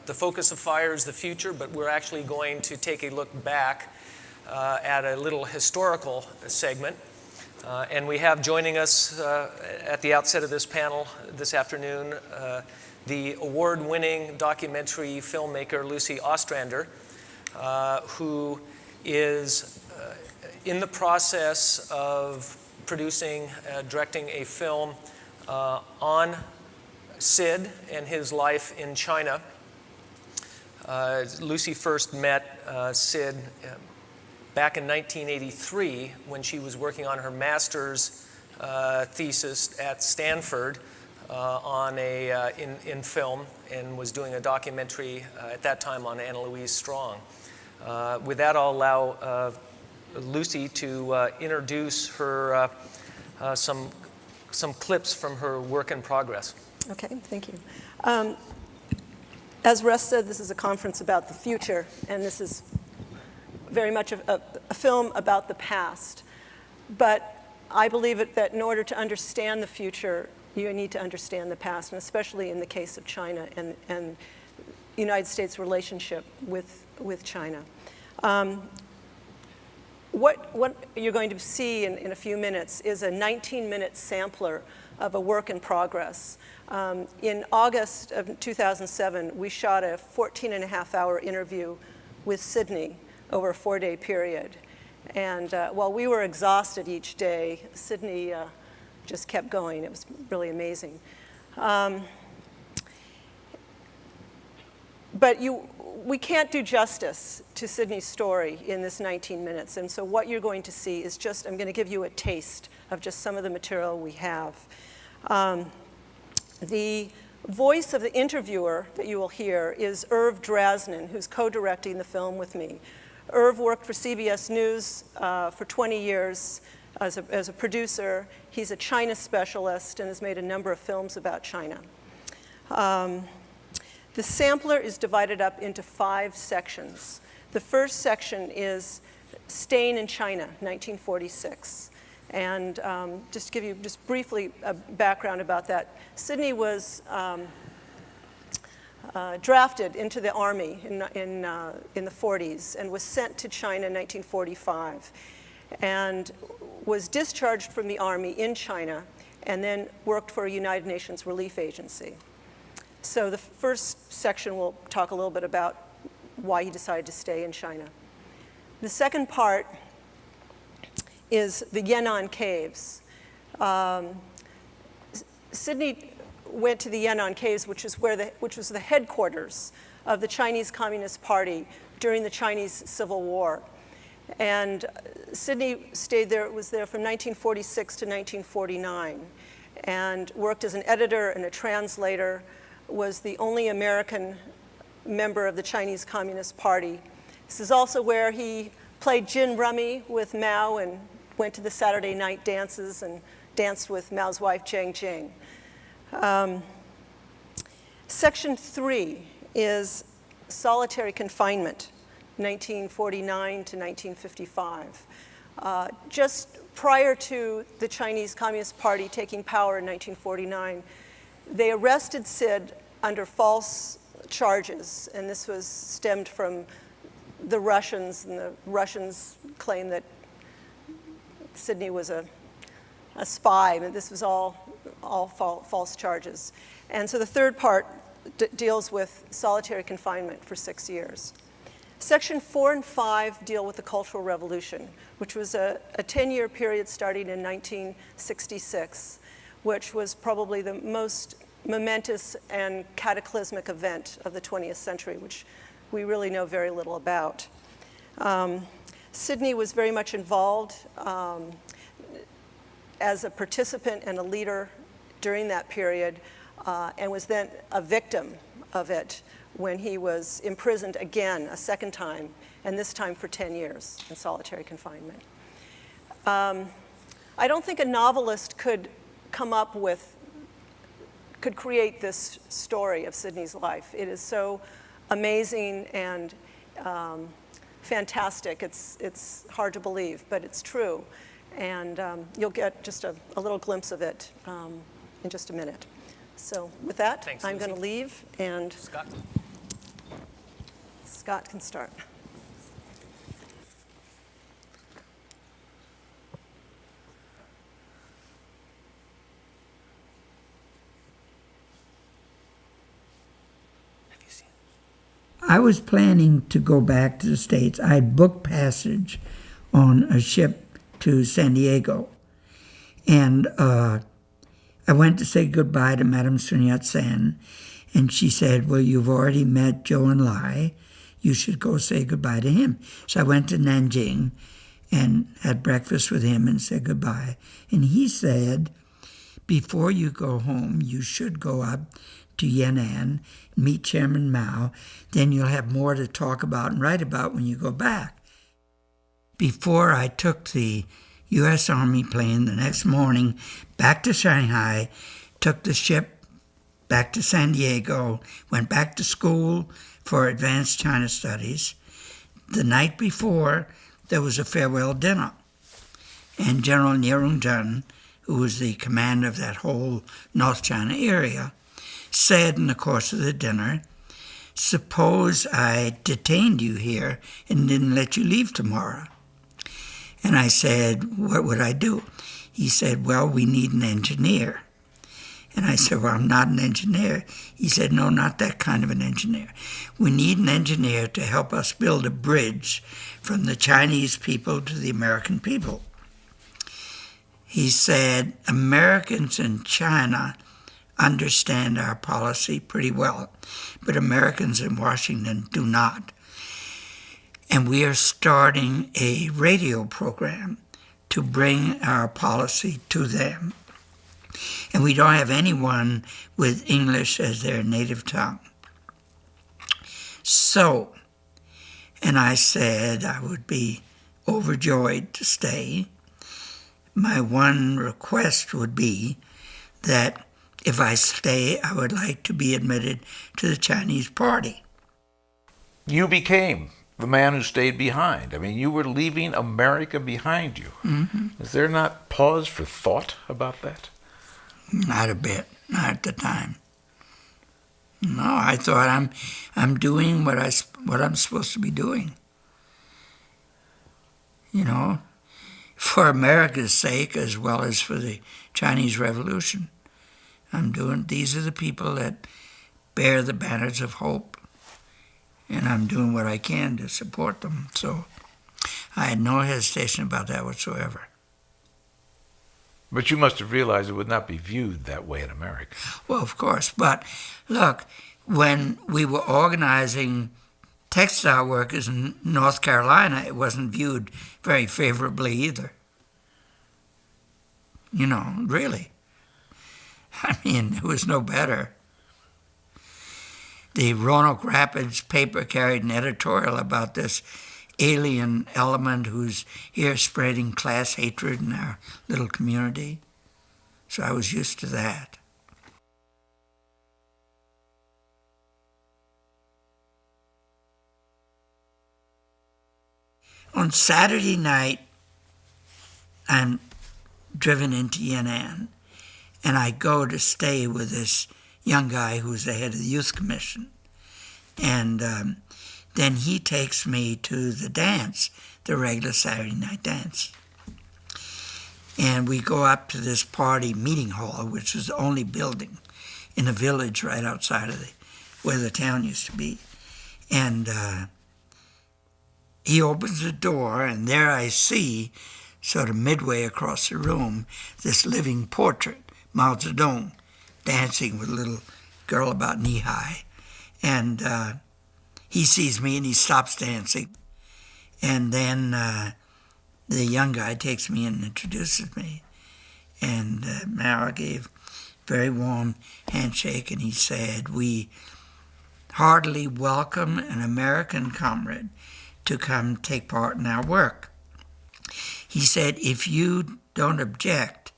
The focus of FIRE is the future, but we're actually going to take a look back at a little historical segment. And we have joining us at the outset of this panel this afternoon the award-winning documentary filmmaker Lucy Ostrander, who is in the process of producing, directing a film on Sid and his life in China. Lucy first met Sid back in 1983 when she was working on her master's thesis at Stanford in film, and was doing a documentary at that time on Anna Louise Strong. With that, I'll allow Lucy to introduce her some clips from her work in progress. Okay, thank you. As Russ said, this is a conference about the future, and this is very much a film about the past. But I believe that in order to understand the future, you need to understand the past, and especially in the case of China and the United States' relationship with China. What you're going to see in a few minutes is a 19-minute sampler of a work in progress. In August of 2007, we shot a 14-and-a-half-hour interview with Sidney over a 4-day period. And while we were exhausted each day, Sidney just kept going. It was really amazing. But we can't do justice to Sidney's story in this 19 minutes. And so what you're going to see is I'm going to give you a taste of just some of the material we have. The voice of the interviewer that you will hear is Irv Drasnin, who's co-directing the film with me. Irv worked for CBS News for 20 years as a producer. He's a China specialist and has made a number of films about China. The sampler is divided up into 5 sections. The first section is Staying in China, 1946. And just to give you just briefly a background about that, Sidney was drafted into the Army in the 40s and was sent to China in 1945 and was discharged from the Army in China and then worked for a United Nations relief agency. So the first section will talk a little bit about why he decided to stay in China. The second part is the Yan'an Caves. Sidney went to the Yan'an Caves, which was the headquarters of the Chinese Communist Party during the Chinese Civil War. And Sidney was there from 1946 to 1949, and worked as an editor and a translator, was the only American member of the Chinese Communist Party. This is also where he played gin rummy with Mao and went to the Saturday night dances and danced with Mao's wife, Jiang Jing. Section 3 is solitary confinement, 1949 to 1955. Just prior to the Chinese Communist Party taking power in 1949, they arrested Sid under false charges, and this was stemmed from the Russians, and the Russians claimed that Sidney was a spy, but this was all false charges. And so the third part deals with solitary confinement for 6 years. Section 4 and 5 deal with the Cultural Revolution, which was a 10-year period starting in 1966, which was probably the most momentous and cataclysmic event of the 20th century, which we really know very little about. Sidney was very much involved as a participant and a leader during that period, and was then a victim of it when he was imprisoned again a second time, and this time for 10 years in solitary confinement. I don't think a novelist could create this story of Sidney's life. It is so amazing and fantastic. It's hard to believe, but it's true. And you'll get just a little glimpse of it in just a minute. So with that, Thanks, I'm Lucy. going to leave and Scott. Scott can start. I was planning to go back to the States. I had booked passage on a ship to San Diego. And I went to say goodbye to Madame Sun Yat-sen. And she said, well, you've already met Zhou Enlai. You should go say goodbye to him. So I went to Nanjing and had breakfast with him and said goodbye. And he said, before you go home, you should go up to Yan'an, meet Chairman Mao, then you'll have more to talk about and write about when you go back. Before I took the U.S. Army plane the next morning back to Shanghai, took the ship back to San Diego, went back to school for advanced China studies. The night before, there was a farewell dinner, and General Nierung Zhen, who was the commander of that whole North China area, said in the course of the dinner, suppose I detained you here and didn't let you leave tomorrow. And I said, what would I do? He said, well, we need an engineer. And I said, well, I'm not an engineer. He said, no, not that kind of an engineer. We need an engineer to help us build a bridge from the Chinese people to the American people. He said, Americans in China understand our policy pretty well, but Americans in Washington do not. And we are starting a radio program to bring our policy to them. And we don't have anyone with English as their native tongue. So, and I said I would be overjoyed to stay. My one request would be that if I stay, I would like to be admitted to the Chinese Party. You became the man who stayed behind. I mean, you were leaving America behind you. Mm-hmm. Is there not pause for thought about that? Not a bit, not at the time. No, I thought I'm doing what I'm supposed to be doing. You know, for America's sake as well as for the Chinese Revolution. These are the people that bear the banners of hope, and I'm doing what I can to support them. So I had no hesitation about that whatsoever. But you must have realized it would not be viewed that way in America. Well, of course. But look, when we were organizing textile workers in North Carolina, it wasn't viewed very favorably either. You know, really. I mean, it was no better. The Roanoke Rapids paper carried an editorial about this alien element who's here spreading class hatred in our little community. So I was used to that. On Saturday night, I'm driven into Yan'an, and I go to stay with this young guy who's the head of the Youth Commission. And then he takes me to the dance, the regular Saturday night dance. And we go up to this party meeting hall, which is the only building in a village right outside of where the town used to be. And he opens the door, and there I see, sort of midway across the room, this living portrait, Mao Zedong, dancing with a little girl about knee-high. And he sees me, and he stops dancing. And then the young guy takes me in and introduces me. And Mao gave a very warm handshake, and he said, we heartily welcome an American comrade to come take part in our work. He said, if you don't object,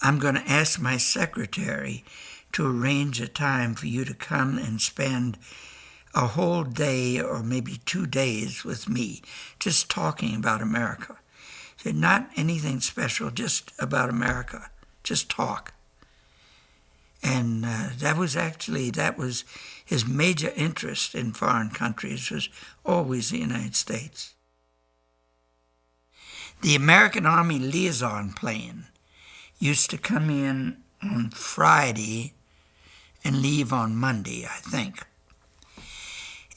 I'm going to ask my secretary to arrange a time for you to come and spend a whole day or maybe 2 days with me, just talking about America. He said, not anything special, just about America. Just talk. And that was his major interest in foreign countries, was always the United States. The American Army liaison plane used to come in on Friday and leave on Monday, I think.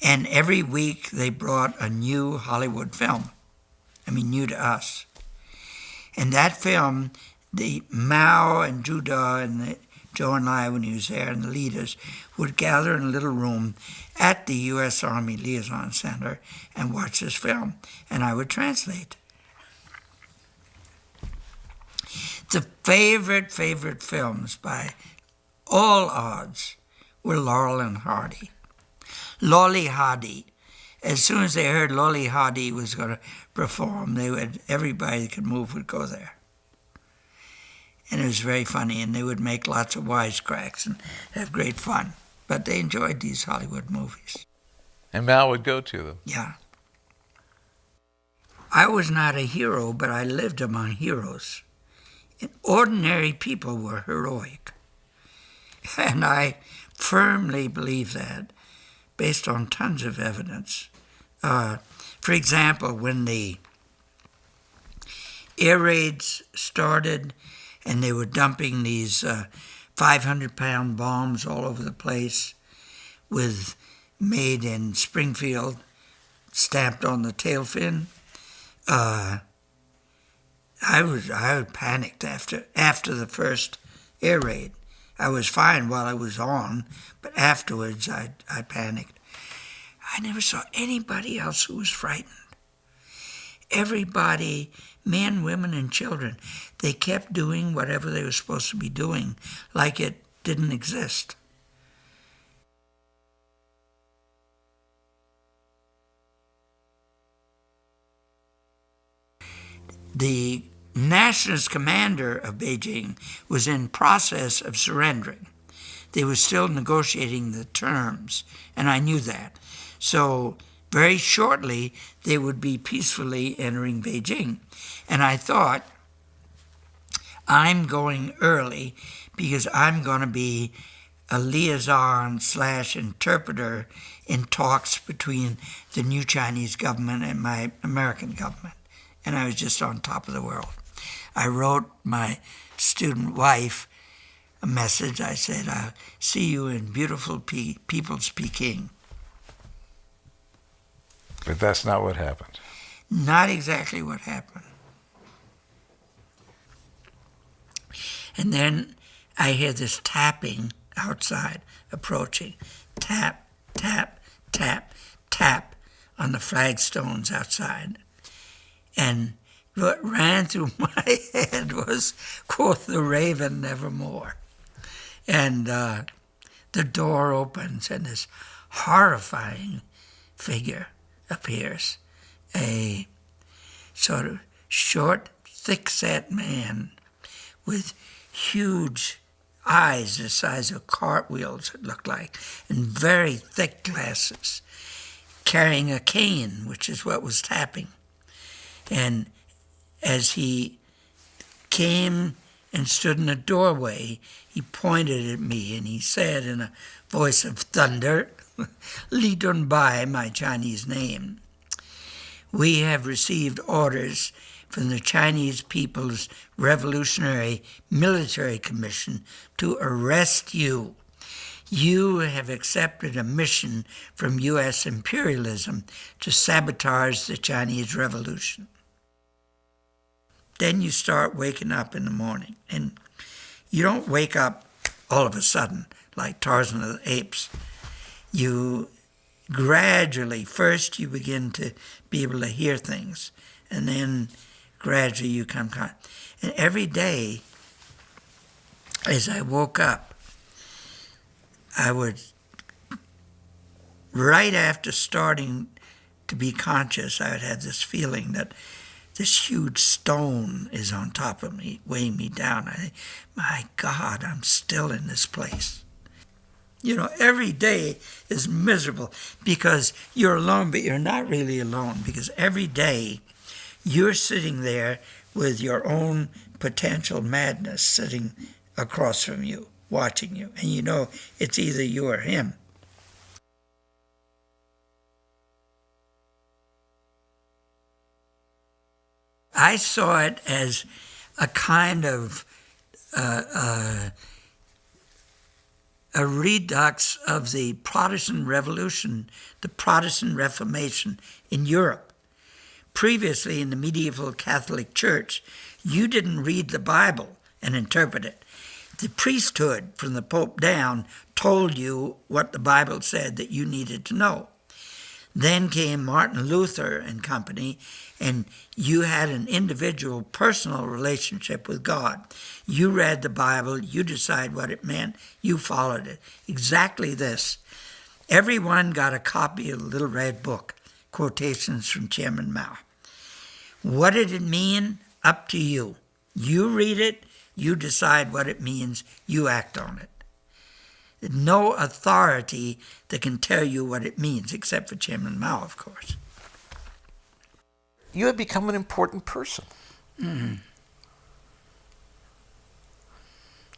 And every week they brought a new Hollywood film. New to us. And that film, the Mao and Judah and Joe and I, when he was there, and the leaders would gather in a little room at the U.S. Army Liaison Center and watch this film, and I would translate. The favorite films by all odds were Laurel and Hardy. Lolly Hardy. As soon as they heard Lolly Hardy was going to perform, everybody that could move would go there. And it was very funny, and they would make lots of wisecracks and have great fun. But they enjoyed these Hollywood movies. And Mal would go to them. Yeah. I was not a hero, but I lived among heroes. And ordinary people were heroic. And I firmly believe that, based on tons of evidence. For example, when the air raids started and they were dumping these 500-pound bombs all over the place with made in Springfield, stamped on the tail fin, I panicked after the first air raid. I was fine while I was on, but afterwards I panicked. I never saw anybody else who was frightened. Everybody, men, women, and children, they kept doing whatever they were supposed to be doing, like it didn't exist. The nationalist commander of Beijing was in process of surrendering. They were still negotiating the terms, and I knew that. So very shortly, they would be peacefully entering Beijing. And I thought, I'm going early because I'm going to be a liaison/interpreter in talks between the new Chinese government and my American government. And I was just on top of the world. I wrote my student wife a message. I said, I'll see you in beautiful People's Peking. But that's not what happened. Not exactly what happened. And then I hear this tapping outside, approaching. Tap, tap, tap, tap on the flagstones outside. And what ran through my head was, quoth the raven nevermore. And the door opens and this horrifying figure appears. A sort of short, thick-set man with huge eyes the size of cartwheels, it looked like, and very thick glasses, carrying a cane, which is what was tapping. And as he came and stood in the doorway, he pointed at me and he said in a voice of thunder, Li Dunbai, my Chinese name, we have received orders from the Chinese People's Revolutionary Military Commission to arrest you. You have accepted a mission from U.S. imperialism to sabotage the Chinese Revolution. Then you start waking up in the morning, and you don't wake up all of a sudden like Tarzan of the Apes. You gradually, first you begin to be able to hear things, and then gradually you come. And every day, as I woke up, I would, right after starting to be conscious, I would have this feeling that this huge stone is on top of me, weighing me down. I think, my God, I'm still in this place. You know, every day is miserable because you're alone, but you're not really alone, because every day you're sitting there with your own potential madness sitting across from you. watching you, and you know it's either you or him. I saw it as a kind of a redux of the Protestant Revolution, the Protestant Reformation in Europe. Previously, in the medieval Catholic Church, you didn't read the Bible and interpret it. The priesthood, from the Pope down, told you what the Bible said that you needed to know. Then came Martin Luther and company, and you had an individual personal relationship with God. You read the Bible, you decide what it meant, you followed it. Exactly this. Everyone got a copy of the Little Red Book, quotations from Chairman Mao. What did it mean? Up to you. You read it, you decide what it means, you act on it. No authority that can tell you what it means, except for Chairman Mao, of course. You have become an important person. Mm-hmm.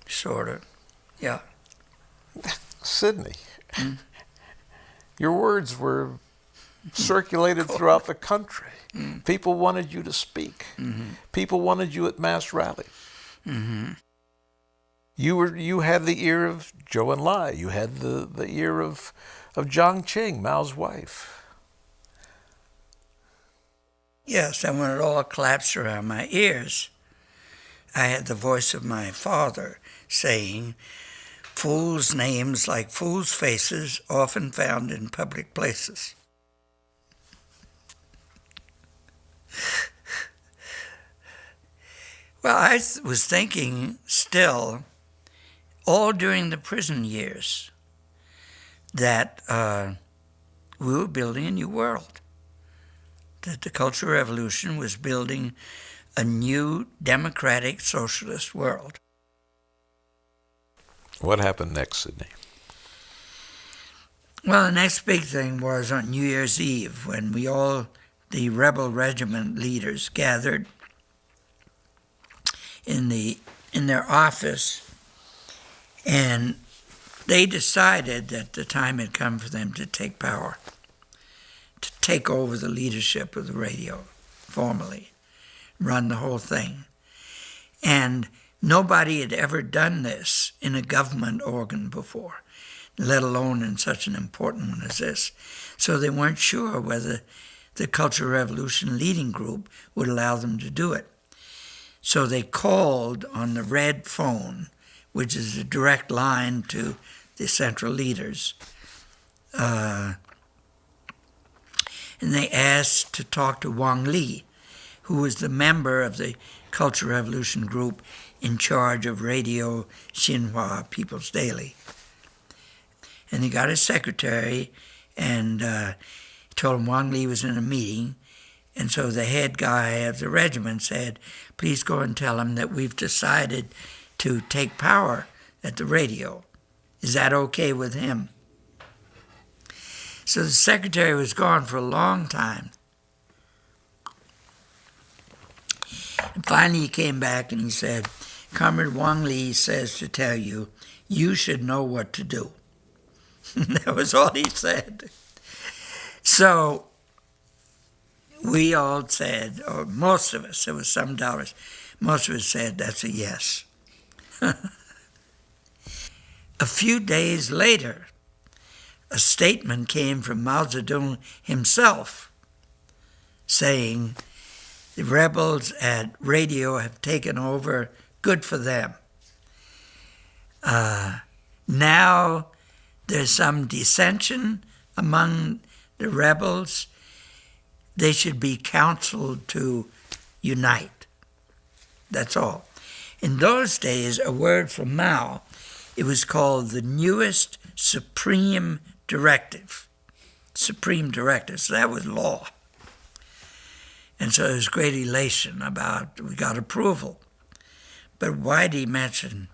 Sort of, yeah. Sidney, your words were circulated throughout the country. People wanted you to speak. People wanted you at mass rallies. You had the ear of Zhou Enlai. You had the ear of Jiang Qing, Mao's wife. Yes, and when it all collapsed around my ears, I had the voice of my father saying, "Fools' names like fools' faces often found in public places." Well, I was thinking still, all during the prison years, that we were building a new world, that the Cultural Revolution was building a new democratic socialist world. What happened next, Sidney? Well, the next big thing was on New Year's Eve, when we all, the rebel regiment leaders, gathered in their office, and they decided that the time had come for them to take power, to take over the leadership of the radio formally, run the whole thing. And nobody had ever done this in a government organ before, let alone in such an important one as this. So they weren't sure whether the Cultural Revolution leading group would allow them to do it. So they called on the red phone, which is a direct line to the central leaders, and they asked to talk to Wang Li, who was the member of the Cultural Revolution group in charge of Radio Xinhua, People's Daily. And he got his secretary and told him Wang Li was in a meeting. And so the head guy of the regiment said, "Please go and tell him that we've decided to take power at the radio. Is that okay with him?" So the secretary was gone for a long time. And finally he came back and he said, "Comrade Wang Li says to tell you, you should know what to do." That was all he said. So we all said, or most of us, there was some doubters, most of us said, that's a yes. A few days later, a statement came from Mao Zedong himself saying, "The rebels at radio have taken over, good for them. Now there's some dissension among the rebels. They should be counseled to unite." That's all. In those days, a word from Mao, it was called the newest Supreme Directive. Supreme Directive, so that was law. And so there was great elation about, we got approval. But why did he mention?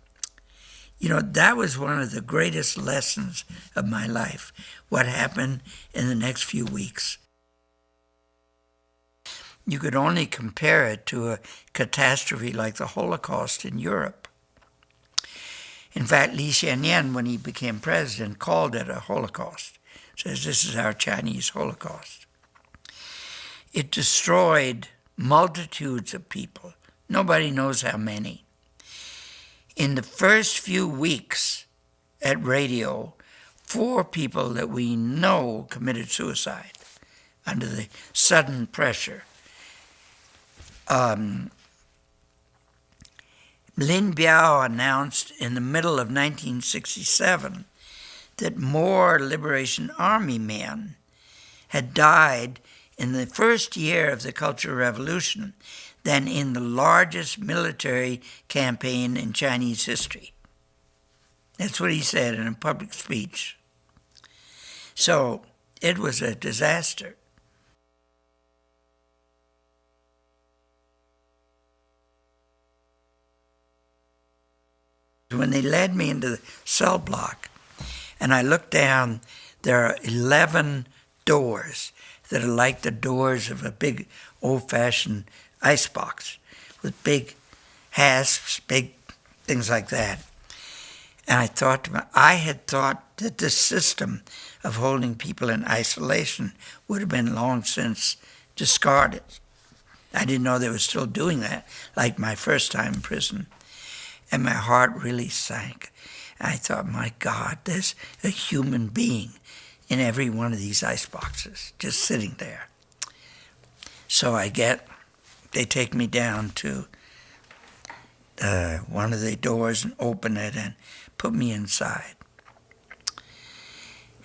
That was one of the greatest lessons of my life, what happened in the next few weeks. You could only compare it to a catastrophe like the Holocaust in Europe. In fact, Li Xianyan, when he became president, called it a Holocaust. Says this is our Chinese Holocaust. It destroyed multitudes of people. Nobody knows how many. In the first few weeks at radio, 4 people that we know committed suicide under the sudden pressure. Lin Biao announced in the middle of 1967 that more Liberation Army men had died in the first year of the Cultural Revolution than in the largest military campaign in Chinese history. That's what he said in a public speech. So it was a disaster. When they led me into the cell block and I looked down, there are 11 doors that are like the doors of a big old-fashioned icebox with big hasps, big things like that. And I thought to myself, I had thought that this system of holding people in isolation would have been long since discarded. I didn't know they were still doing that, like my first time in prison. And my heart really sank. And I thought, my God, there's a human being in every one of these ice boxes, just sitting there. So they take me down to one of the doors and open it and put me inside.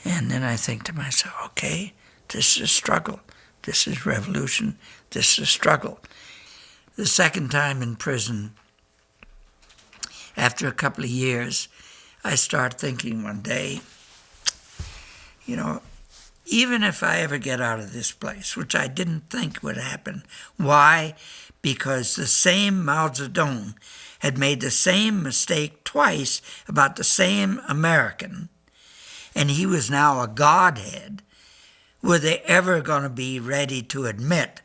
And then I think to myself, okay, this is a struggle. This is revolution. This is a struggle. The second time in prison, after a couple of years, I start thinking one day, even if I ever get out of this place, which I didn't think would happen. Why? Because the same Mao Zedong had made the same mistake twice about the same American, and he was now a godhead. Were they ever going to be ready to admit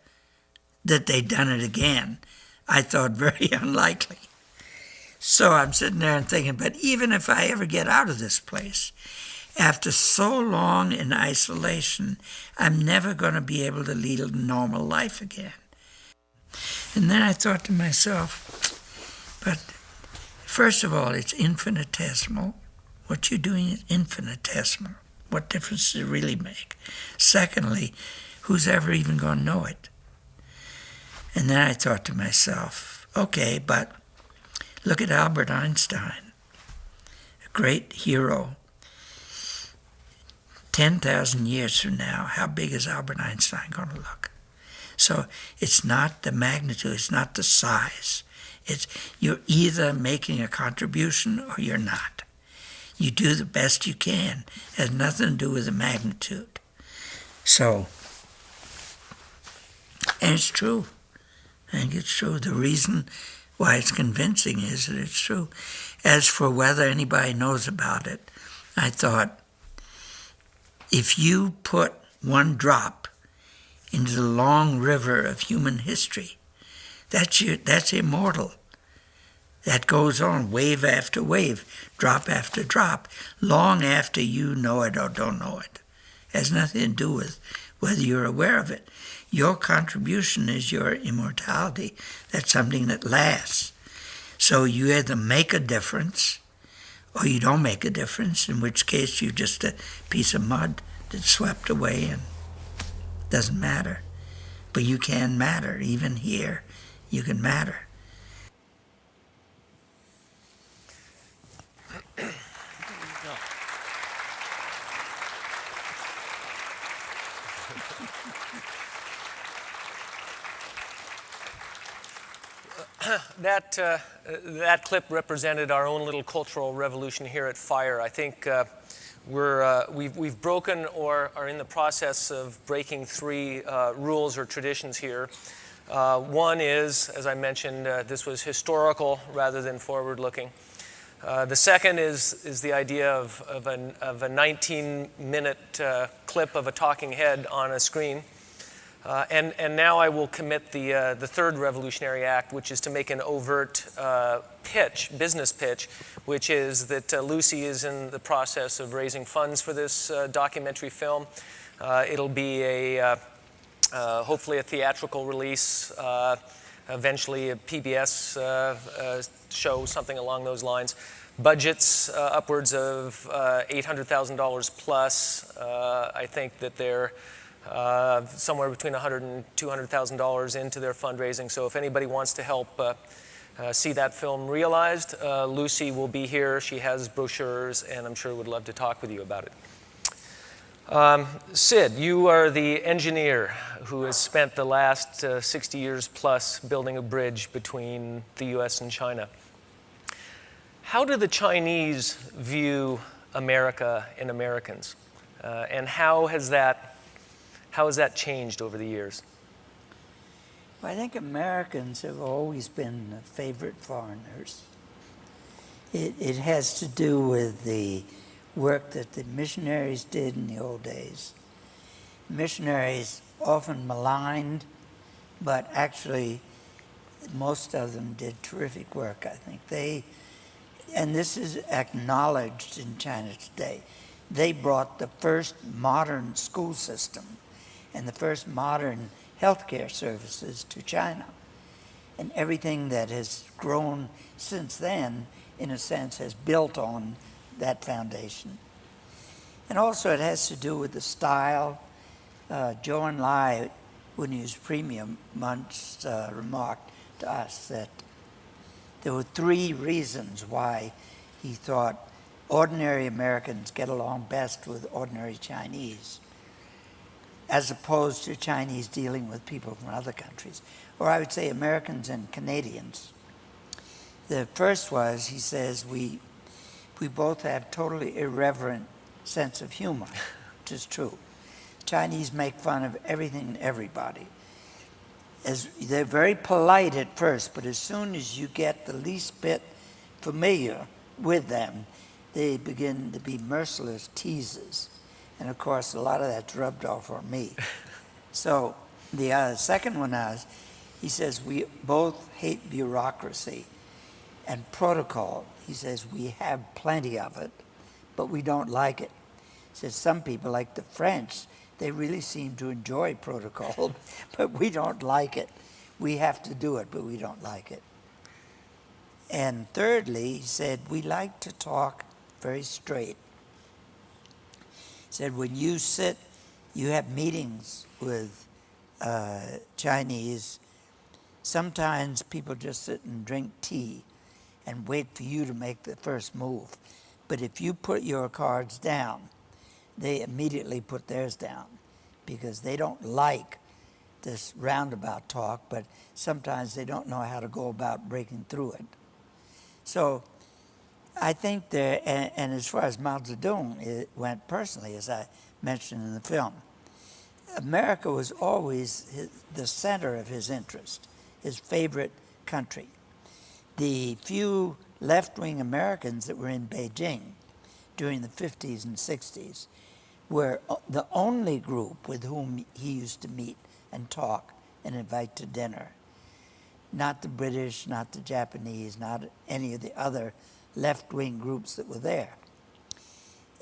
that they'd done it again? I thought very unlikely. So I'm sitting there and thinking, but even if I ever get out of this place, after so long in isolation, I'm never going to be able to lead a normal life again. And then I thought to myself, but first of all, it's infinitesimal. What you're doing is infinitesimal. What difference does it really make? Secondly, who's ever even going to know it? And then I thought to myself, okay, but look at Albert Einstein, a great hero. 10,000 years from now, how big is Albert Einstein going to look? So it's not the magnitude, it's not the size. It's you're either making a contribution or you're not. You do the best you can. It has nothing to do with the magnitude. So, and it's true. I think it's true. The reason why it's convincing is that it's true. As for whether anybody knows about it, I thought, if you put one drop into the long river of human history, that's immortal. That goes on wave after wave, drop after drop, long after you know it or don't know it. It has nothing to do with whether you're aware of it. Your contribution is your immortality. That's something that lasts. So you either make a difference or you don't make a difference, in which case you're just a piece of mud that's swept away and doesn't matter. But you can matter. Even here, you can matter. That clip represented our own little cultural revolution here at FIRE. I think we've broken or are in the process of breaking 3 rules or traditions here. One is, as I mentioned, this was historical rather than forward-looking. The second is the idea of a 19-minute clip of a talking head on a screen. And now I will commit the third revolutionary act, which is to make an overt business pitch, which is that Lucy is in the process of raising funds for this documentary film. It'll be hopefully a theatrical release, eventually a PBS show, something along those lines. Budgets upwards of $800,000 plus. I think that they're somewhere between $100,000 and $200,000 into their fundraising. So if anybody wants to help see that film realized, Lucy will be here. She has brochures, and I'm sure would love to talk with you about it. Sid, you are the engineer who has spent the last 60 years plus building a bridge between the US and China. How do the Chinese view America and Americans? And how has that changed over the years? Well, I think Americans have always been favorite foreigners. It has to do with the work that the missionaries did in the old days. Missionaries often maligned, but actually most of them did terrific work, I think. And this is acknowledged in China today. They brought the first modern school system and the first modern healthcare services to China. And everything that has grown since then, in a sense, has built on that foundation. And also it has to do with the style. Zhou Enlai, when he was premier, once remarked to us that there were 3 reasons why he thought ordinary Americans get along best with ordinary Chinese, as opposed to Chinese dealing with people from other countries, or I would say Americans and Canadians. The first was, he says, we both have totally irreverent sense of humor, which is true. Chinese make fun of everything and everybody. They're very polite at first, but as soon as you get the least bit familiar with them, they begin to be merciless teasers. And of course, a lot of that's rubbed off on me. So the second one is, he says, we both hate bureaucracy and protocol. He says, we have plenty of it, but we don't like it. He says, some people, like the French, they really seem to enjoy protocol, but we don't like it. We have to do it, but we don't like it. And thirdly, he said, we like to talk very straight. He said, when you have meetings with Chinese, sometimes people just sit and drink tea and wait for you to make the first move. But if you put your cards down, they immediately put theirs down because they don't like this roundabout talk, but sometimes they don't know how to go about breaking through it. So I think and as far as Mao Zedong went personally, as I mentioned in the film, America was always the center of his interest, his favorite country. The few left-wing Americans that were in Beijing during the 50s and 60s were the only group with whom he used to meet and talk and invite to dinner. Not the British, not the Japanese, not any of the other left-wing groups that were there.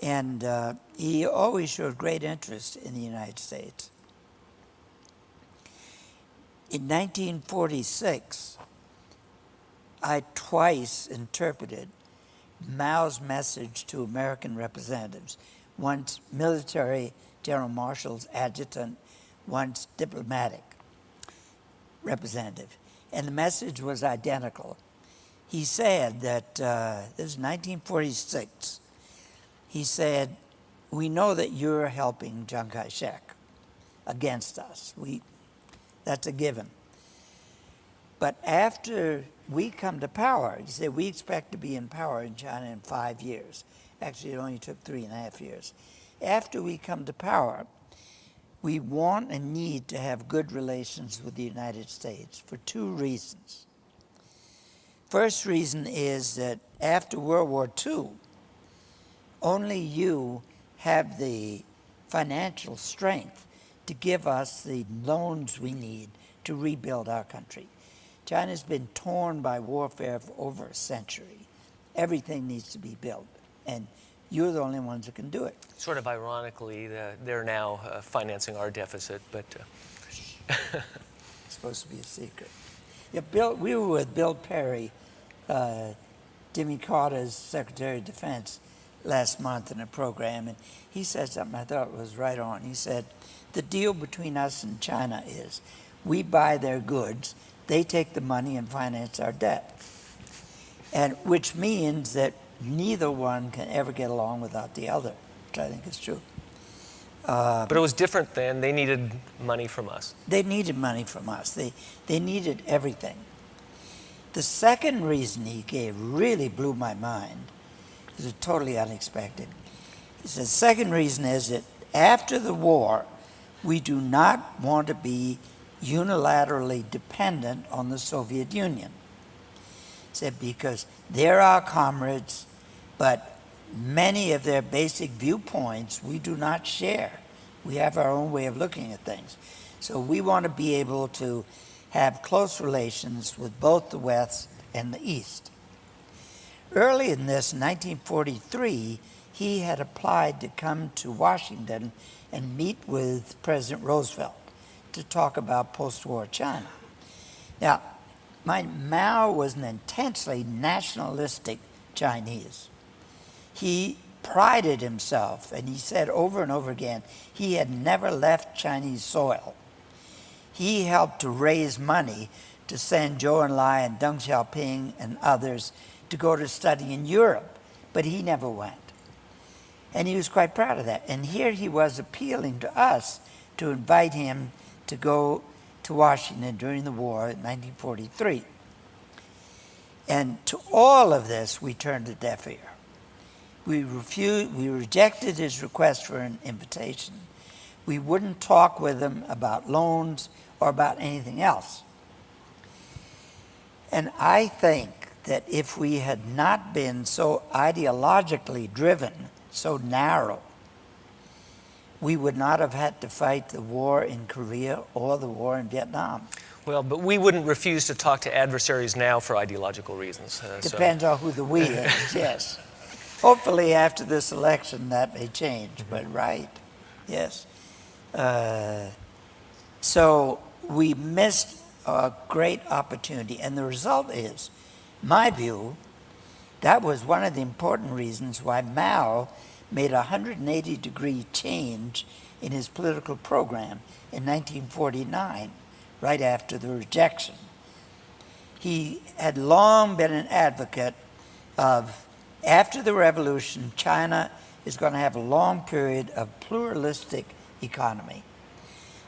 And he always showed great interest in the United States. In 1946, I twice interpreted Mao's message to American representatives, once military general marshal's adjutant, once diplomatic representative. And the message was identical. He said that, this is 1946, he said, we know that you're helping Chiang Kai-shek against us. That's a given. But after we come to power, he said, we expect to be in power in China in 5 years. Actually, it only took 3.5 years. After we come to power, we want and need to have good relations with the United States for 2 reasons. First reason is that after World War II, only you have the financial strength to give us the loans we need to rebuild our country. China's been torn by warfare for over a century. Everything needs to be built, and you're the only ones that can do it. Sort of ironically, they're now financing our deficit, but It's supposed to be a secret. Yeah, we were with Bill Perry, Jimmy Carter's Secretary of Defense, last month in a program, and he said something I thought was right on. He said, the deal between us and China is we buy their goods, they take the money and finance our debt. And which means that neither one can ever get along without the other, which I think is true. but it was different then. They needed money from us. They needed money from us. They needed everything. The second reason he gave really blew my mind. It was totally unexpected. He said, the second reason is that after the war, we do not want to be unilaterally dependent on the Soviet Union. He said, because they're our comrades, but many of their basic viewpoints we do not share. We have our own way of looking at things. So we want to be able to have close relations with both the West and the East. Early in this, 1943, he had applied to come to Washington and meet with President Roosevelt to talk about post-war China. Now, Mao was an intensely nationalistic Chinese. He prided himself, and he said over and over again, he had never left Chinese soil. He helped to raise money to send Zhou Enlai and Deng Xiaoping and others to go to study in Europe, but he never went. And he was quite proud of that. And here he was appealing to us to invite him to go to Washington during the war in 1943. And to all of this, we turned a deaf ear. We rejected his request for an invitation. We wouldn't talk with him about loans or about anything else. And I think that if we had not been so ideologically driven, so narrow, we would not have had to fight the war in Korea or the war in Vietnam. Well, but we wouldn't refuse to talk to adversaries now for ideological reasons. Depends on who the we is, yes. Hopefully after this election that may change, but right, yes. So we missed a great opportunity, and the result is, my view, that was one of the important reasons why Mao made a 180-degree change in his political program in 1949, right after the rejection. He had long been an advocate of, after the revolution, China is going to have a long period of pluralistic economy.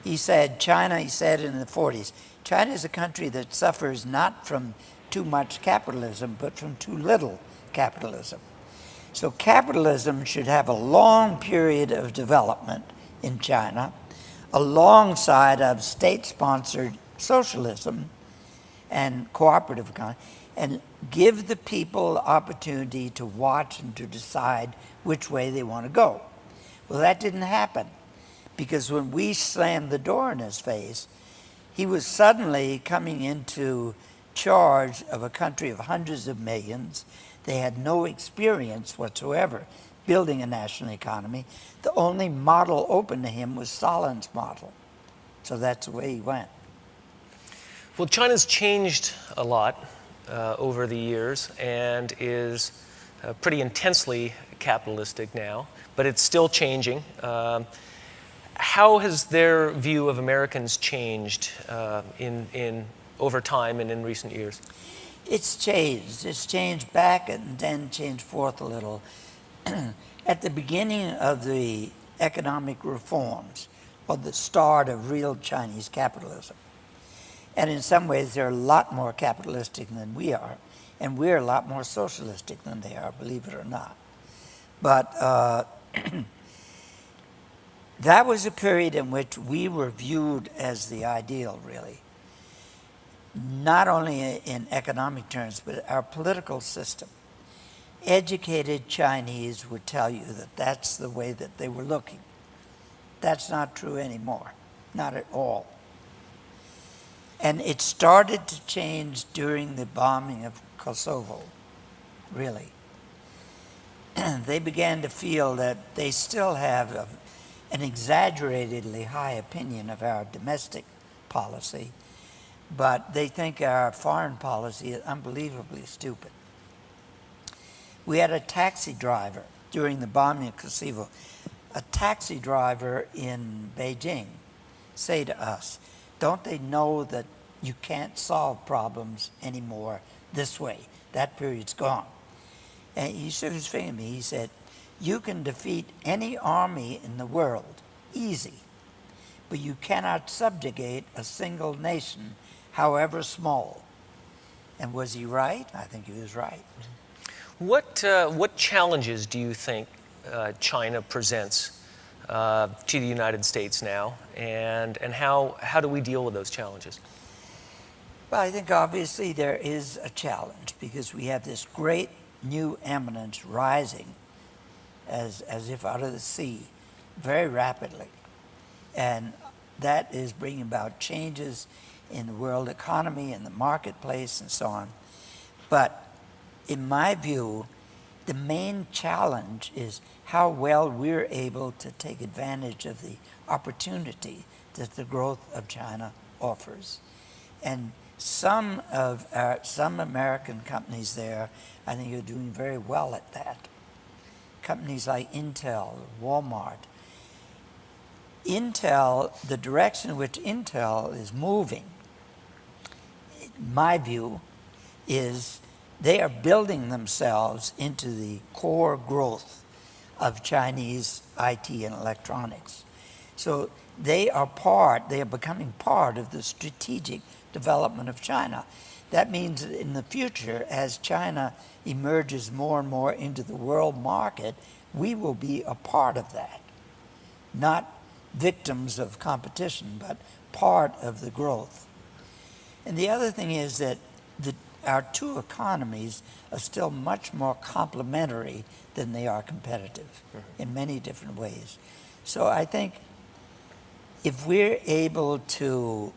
He said in the 40s, China is a country that suffers not from too much capitalism, but from too little capitalism. So capitalism should have a long period of development in China, alongside of state-sponsored socialism and cooperative economy, and give the people the opportunity to watch and to decide which way they want to go. Well, that didn't happen, because when we slammed the door in his face, he was suddenly coming into charge of a country of hundreds of millions. They had no experience whatsoever building a national economy. The only model open to him was Stalin's model. So that's the way he went. Well, China's changed a lot over the years and is pretty intensely capitalistic now, but it's still changing. How has their view of Americans changed over time and in recent years? It's changed. It's changed back and then changed forth a little. At the beginning of the economic reforms, or the start of real Chinese capitalism, and in some ways they're a lot more capitalistic than we are, and we're a lot more socialistic than they are, believe it or not. But that was a period in which we were viewed as the ideal, really. Not only in economic terms, but our political system. Educated Chinese would tell you that that's the way that they were looking. That's not true anymore. not at all. And it started to change during the bombing of Kosovo, really. They began to feel that they still have an exaggeratedly high opinion of our domestic policy, but they think our foreign policy is unbelievably stupid. We had a taxi driver during the bombing of Kosovo, a taxi driver in Beijing say to us, don't they know that you can't solve problems anymore this way? That period's gone. And he shook his finger at me. He said, you can defeat any army in the world, easy, but you cannot subjugate a single nation, however small. And was he right? I think he was right. What challenges do you think China presents to the United States now, and how do we deal with those challenges? Well, I think obviously there is a challenge because we have this great new eminence rising as if out of the sea very rapidly. And that is bringing about changes in the world economy and the marketplace and so on. But in my view, the main challenge is how well we're able to take advantage of the opportunity that the growth of China offers. And some American companies there, I think, are doing very well at that. Companies like Intel, Walmart. Intel, the direction in which Intel is moving, in my view, is they are building themselves into the core growth of Chinese IT and electronics. So they are becoming part of the strategic development of China. That means that in the future, as China emerges more and more into the world market, we will be a part of that. Not victims of competition, but part of the growth. And the other thing is that our two economies are still much more complementary than they are competitive in many different ways. So I think if we're able to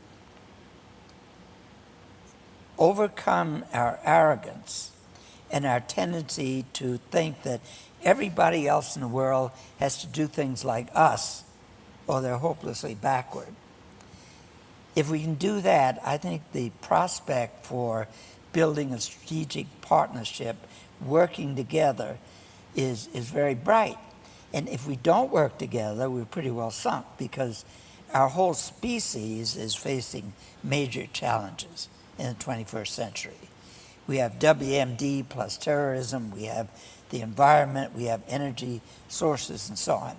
overcome our arrogance and our tendency to think that everybody else in the world has to do things like us or they're hopelessly backward. If we can do that, I think the prospect for building a strategic partnership, working together, is very bright. And if we don't work together, we're pretty well sunk because our whole species is facing major challenges in the 21st century. We have WMD plus terrorism, we have the environment, we have energy sources and so on,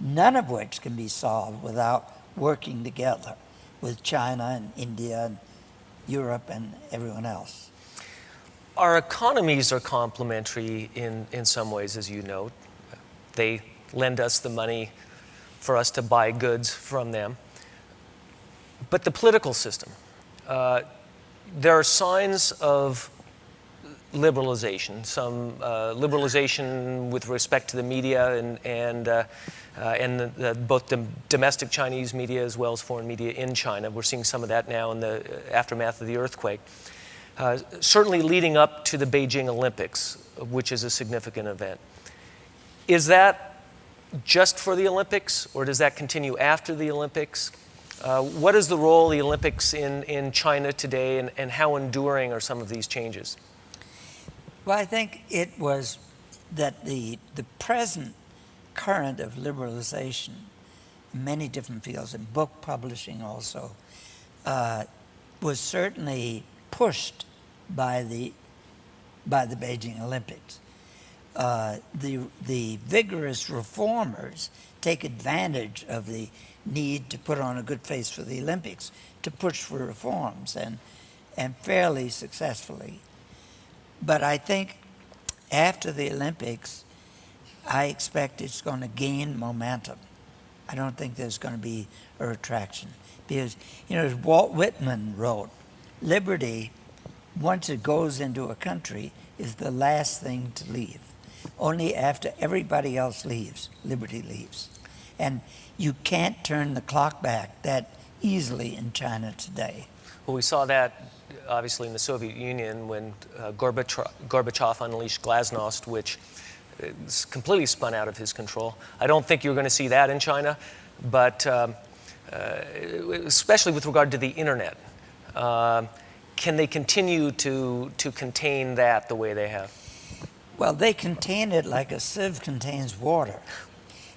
none of which can be solved without working together with China and India and Europe and everyone else. Our economies are complementary in some ways, as you note. They lend us the money for us to buy goods from them. But the political system, there are signs of liberalization, some liberalization with respect to the media and both the domestic Chinese media as well as foreign media in China. We're seeing some of that now in the aftermath of the earthquake. Certainly leading up to the Beijing Olympics, which is a significant event. Is that just for the Olympics, or does that continue after the Olympics? What is the role of the Olympics in China today, and how enduring are some of these changes? Well, I think it was that the present current of liberalization in many different fields, and book publishing also, was certainly pushed by the Beijing Olympics. The vigorous reformers take advantage of the need to put on a good face for the Olympics to push for reforms, and fairly successfully. But I think after the Olympics, I expect it's going to gain momentum. I don't think there's going to be a retraction. Because, as Walt Whitman wrote, liberty, once it goes into a country, is the last thing to leave. Only after everybody else leaves, liberty leaves. And you can't turn the clock back. That easily in China today. Well, we saw that obviously in the Soviet Union when Gorbachev unleashed glasnost, which is completely spun out of his control. I don't think you're going to see that in China, but especially with regard to the internet. Can they continue to contain that the way they have? Well, they contain it like a sieve contains water.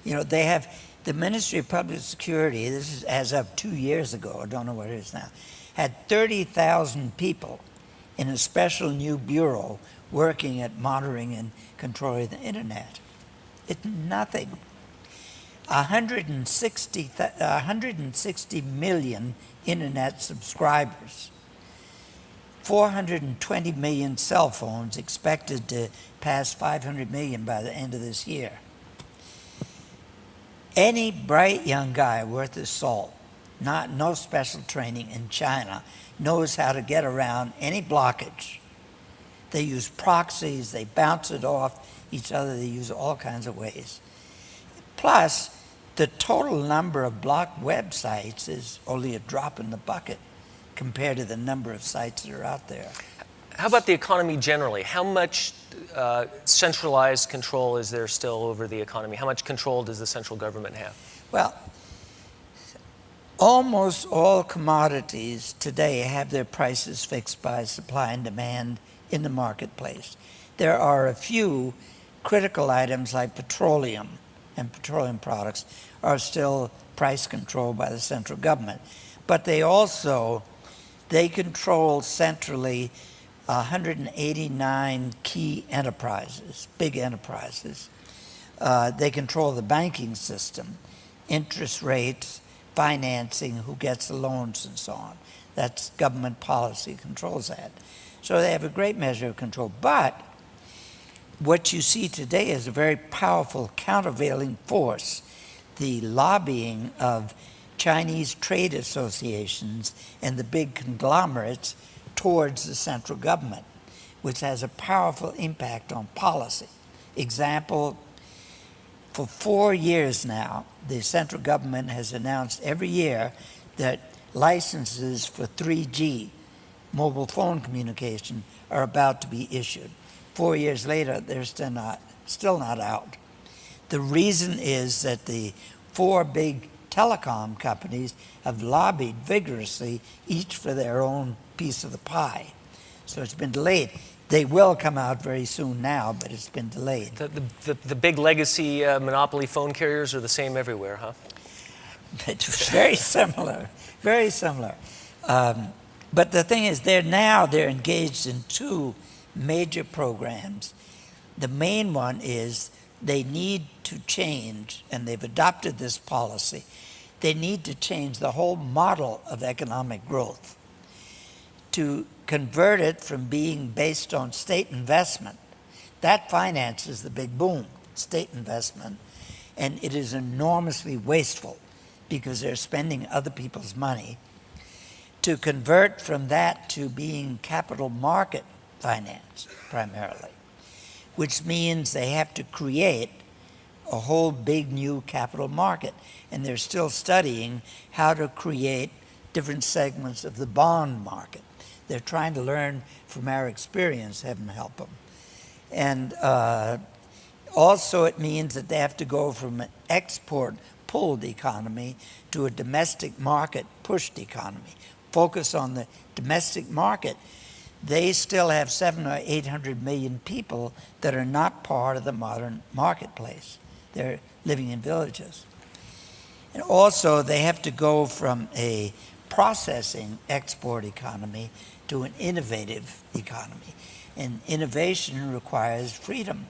You know, they have the Ministry of Public Security, this is as of 2 years ago, I don't know what it is now, had 30,000 people in a special new bureau working at monitoring and controlling the internet. It's nothing. 160 million internet subscribers, 420 million cell phones, expected to pass 500 million by the end of this year. Any bright young guy worth his salt, no special training in China, knows how to get around any blockage. They use proxies, they bounce it off each other, they use all kinds of ways. Plus, the total number of blocked websites is only a drop in the bucket compared to the number of sites that are out there. How about the economy generally? How much centralized control is there still over the economy? How much control does the central government have? Well, almost all commodities today have their prices fixed by supply and demand in the marketplace. There are a few critical items like petroleum and petroleum products are still price controlled by the central government. But they control centrally 189 key enterprises, big enterprises. They control the banking system, interest rates, financing, who gets the loans and so on. That's government policy controls that. So they have a great measure of control. But what you see today is a very powerful countervailing force, the lobbying of Chinese trade associations and the big conglomerates towards the central government, which has a powerful impact on policy. Example, for 4 years now, the central government has announced every year that licenses for 3G, mobile phone communication, are about to be issued. 4 years later, they're still not out. The reason is that the 4 big telecom companies have lobbied vigorously, each for their own piece of the pie. So it's been delayed. They will come out very soon now, but it's been delayed. The big legacy monopoly phone carriers are the same everywhere, huh? It's very similar, very similar. But the thing is, they're engaged in 2 major programs. The main one is they need to change, and they've adopted this policy, they need to change the whole model of economic growth to convert it from being based on state investment. That finances the big boom, state investment, and it is enormously wasteful because they're spending other people's money, to convert from that to being capital market finance primarily, which means they have to create a whole big new capital market. And they're still studying how to create different segments of the bond market. They're trying to learn from our experience, heaven help them. And also it means that they have to go from an export-pulled economy to a domestic market-pushed economy. Focus on the domestic market. They still have 700 or 800 million people that are not part of the modern marketplace. They're living in villages. And also, they have to go from a processing export economy to an innovative economy. And innovation requires freedom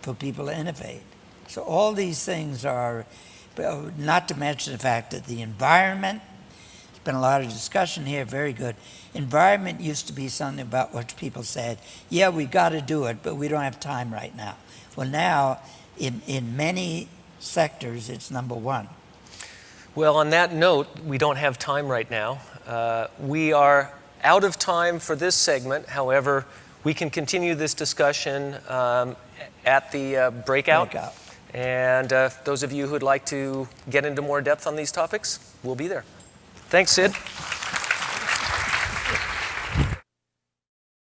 for people to innovate. So all these things are, not to mention the fact that the environment, there's been a lot of discussion here, very good. Environment used to be something about which people said, yeah, we got to do it, but we don't have time right now. Well, now, in many sectors, it's number 1. Well, on that note, we don't have time right now. We are out of time for this segment. However, we can continue this discussion at the breakout. And those of you who'd like to get into more depth on these topics, we'll be there. Thanks, Sid.